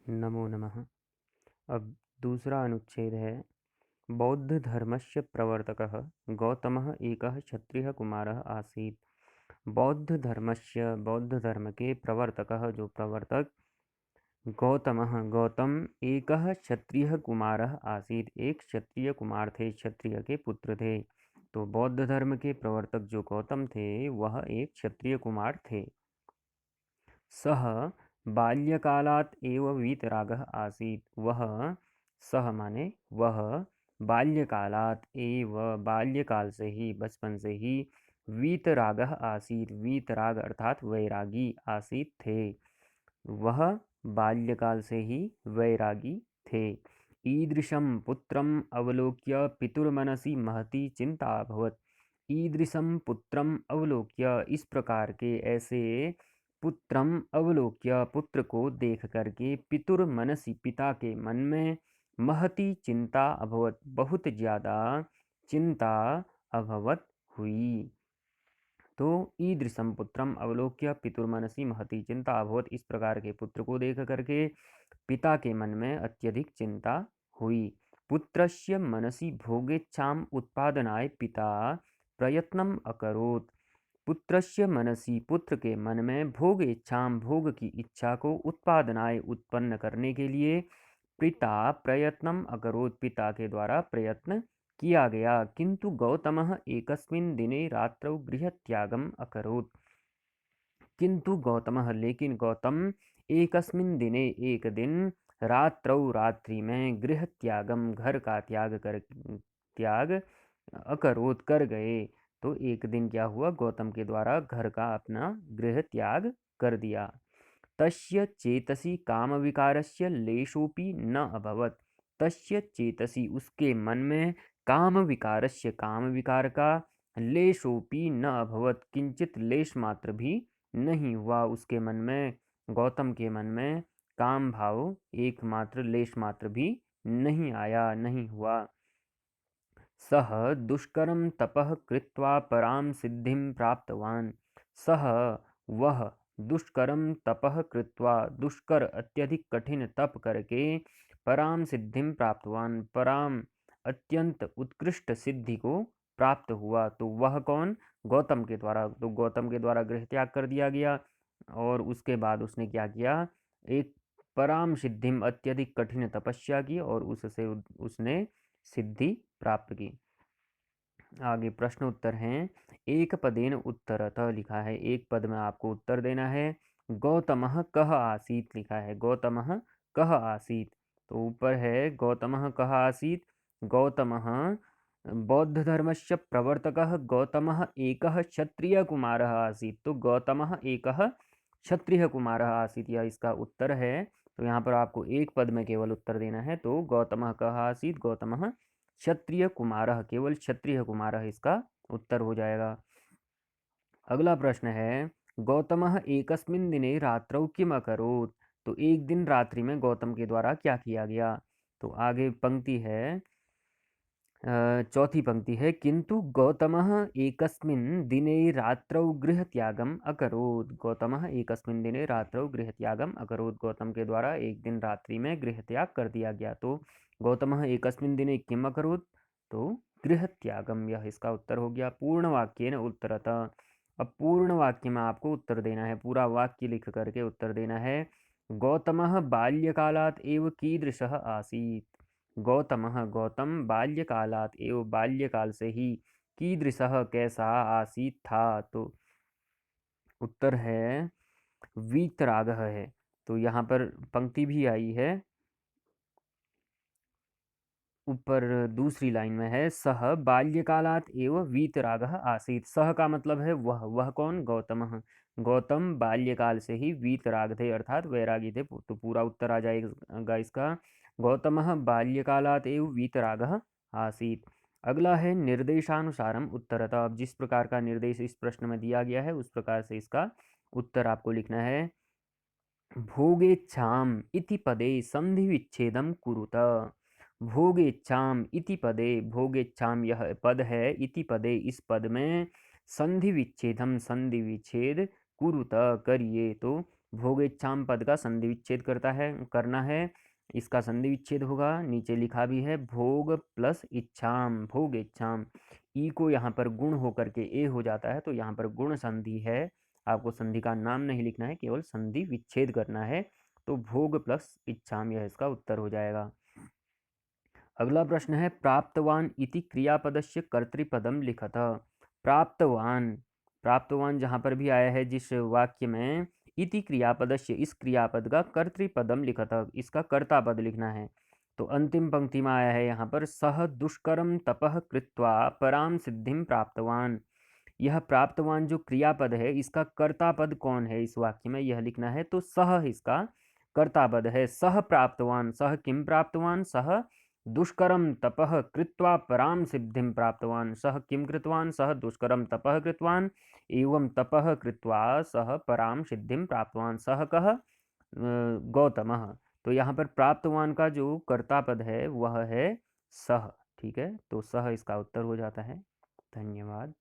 नमो नमः। अब दूसरा अनुच्छेद है। बौद्ध धर्मस्य प्रवर्तकः गौतमः एकः क्षत्रियः कुमारः आसीत्। बौद्ध धर्म के प्रवर्तकः जो प्रवर्तक गौतमः गौतम एकः क्षत्रियः कुमारः आसीत्, एक क्षत्रिय कुमार थे, क्षत्रिय के पुत्र थे। तो बौद्ध धर्म के प्रवर्तक जो गौतम थे वह एक क्षत्रिय कुमार थे। सः बाल्यकालात् एव वीतरागः आसीत्। वह सह माने वह बाल्यकालात् एव बाल्यकाल से ही, बचपन से ही वीतरागः आसीत्। वीतराग अर्थात वैरागी आसीत् थे। वह बाल्यकाल से ही वैरागी थे। ईदृशं पुत्रम् अवलोक्य पितुर्मनसि महती चिंता अभवत्। ईदृशं पुत्रम अवलोक्य, इस प्रकार के ऐसे पुत्रम अवलोक्य, पुत्र को देख करके, पितुर मनसी, पिता के मन में, महती चिंता अभवत, बहुत ज़्यादा चिंता अभवत हुई। तो ईदृशम पुत्रम अवलोक्य पितुर्मनसी महती चिंता अभवत, इस प्रकार के पुत्र को देख करके पिता के मन में अत्यधिक चिंता हुई। पुत्रस्य मनसि भोगेच्छाम उत्पादनाय पिता प्रयत्नम अकरोत्। पुत्रस्य मनसि, पुत्र के मन में, भोग इच्छाम, भोग की इच्छा को, उत्पादनाय, उत्पन्न करने के लिए, पिता प्रयत्नम अकरोत्, पिता के द्वारा प्रयत्न किया गया। किंतु गौतमः एकस्मिन् दिने रात्रौ गृहत्यागम अकरोत्। किंतु गौतमः, लेकिन गौतम, एकस्मिन् दिने, एक दिन, रात्रौ, रात्रि में, गृहत्यागम, घर का त्याग अकरोत्, कर गए। तो एक दिन क्या हुआ, गौतम के द्वारा घर का अपना गृह त्याग कर दिया। तस्य चेतसि काम विकारस्य लेशोपि न अभवत्। तस्य चेतसि, उसके मन में, काम विकारस्य, काम विकार का, लेशोपि न अभवत्, किंचित लेश मात्र भी नहीं हुआ। उसके मन में, गौतम के मन में काम भाव एकमात्र लेश मात्र भी नहीं आया, नहीं हुआ। सह दुष्करं तपः कृत्वा परां सिद्धिं प्राप्तवान्। सह वह, दुष्करम तपः कृत्वा, दुष्कर अत्यधिक कठिन तप करके, पराम सिद्धिं प्राप्तवान, पराम अत्यंत उत्कृष्ट सिद्धि को प्राप्त हुआ। तो वह कौन, गौतम के द्वारा। तो गौतम के द्वारा गृह त्याग कर दिया गया और उसके बाद उसने क्या किया, एक पराम सिद्धिम, अत्यधिक कठिन तपस्या की और उससे उसने सिद्धि प्राप्त की। आगे प्रश्न उत्तर हैं। एक पदेन उत्तरतः लिखा है, एक पद में आपको उत्तर देना है। गौतमः कः आसीत् लिखा है, गौतमः कः आसीत्। तो ऊपर है गौतमः कः आसीत्। गौतमः बौद्ध धर्मस्य प्रवर्तकः गौतमः एकः क्षत्रिय कुमारः आसीत्। तो गौतमः एकः क्षत्रिय कुमारः आसीत्, यह इसका उत्तर है। तो यहाँ पर आपको एक पद में केवल उत्तर देना है। तो गौतमः कः आसीत्, गौतमः क्षत्रिय कुमारः, केवल क्षत्रिय कुमारः इसका उत्तर हो जाएगा। अगला प्रश्न है, गौतमः एकस्मिन् दिने रात्रौ किम अकरोत्। तो एक दिन रात्रि में गौतम के द्वारा क्या किया गया। तो आगे पंक्ति है, चौथी पंक्ति है, किंतु गौतमः एकस्मिन् दिने रात्रौ गृहत्यागम अकरोत्। गौतमः एकस्मिन् दिने रात्रौ गृहत्यागम अकरोत्, गौतम के द्वारा एक दिन रात्रि में गृह त्याग कर दिया गया। तो गौतमः एकस्मिन् दिने किम अकरोत्, तो गृहत्यागम, यह इसका उत्तर हो गया। पूर्ण वाक्येन उत्तरतः। अब पूर्ण वाक्य में आपको उत्तर देना है, पूरा वाक्य लिख करके उत्तर देना है। गौतमः बाल्यकालात् एव कीदृशः आसीत्। गौतमः, गौतम, बाल्यकालात् एव, बाल्यकाल से ही, कीदृशः, कैसा, आसीत्, था। तो उत्तर है वीतरागः है। तो यहाँ पर पंक्ति भी आई है, ऊपर दूसरी लाइन में है, सह बाल्यकालात् एव वीतरागः आसीत्। सह का मतलब है वह कौन, गौतमः। गौतम बाल्यकाल से ही वीतराग थे, अर्थात वैरागी थे। तो पूरा उत्तर आ जाएगा इसका, गौतमः बाल्यकालात् एव वीतरागः आसीत्। अगला है निर्देशानुसारम उत्तरतः। अब जिस प्रकार का निर्देश इस प्रश्न में दिया गया है उस प्रकार से इसका उत्तर आपको लिखना है। भोगेच्छाम इति पदे संधि विच्छेदम कुरुत। भोगेच्छाम इति पदे, भोगेच्छाम यह पद है, इति पदे, इस पद में, संधि विच्छेदम, संधि विच्छेद, कुरुत, करिए। तो भोगेच्छाम पद का संधि विच्छेद करना है, इसका संधि विच्छेद होगा। नीचे लिखा भी है भोग प्लस इच्छाम, भोगेच्छाम। ई को यहाँ पर गुण होकर के ए हो जाता है, तो यहाँ पर गुण संधि है। आपको संधि का नाम नहीं लिखना है, केवल संधि विच्छेद करना है। तो भोग प्लस इच्छाम, यह इसका उत्तर हो जाएगा। अगला प्रश्न है प्राप्तवान इति क्रियापदस्य कर्तृपदम लिखत। प्राप्तवान, प्राप्तवान जहाँ पर भी आया है जिस वाक्य में, इति क्रियापदस्य, इस क्रियापद का कर्तृपदम लिखत, इसका कर्ता पद लिखना है। तो अंतिम पंक्ति में आया है यहाँ पर सह दुष्करम तपः कृत्वा पराम सिद्धिम प्राप्तवान। यह प्राप्तवान जो क्रियापद है, इसका कर्ता पद कौन है इस वाक्य में, यह लिखना है। तो सह इसका कर्ता पद है। सह प्राप्तवान, सह किम प्राप्तवान, सह दुष्करम तपः कृत्वा पराम सिद्धिं प्राप्तवान। सह किम कृतवान, सह दुष्करम तपः कृतवान एवं तपः कृत्वा सह पराम सिद्धिं प्राप्तवान। सह कह गौतमः। तो यहाँ पर प्राप्तवान का जो कर्ता पद है वह है सह। ठीक है, तो सह इसका उत्तर हो जाता है। धन्यवाद।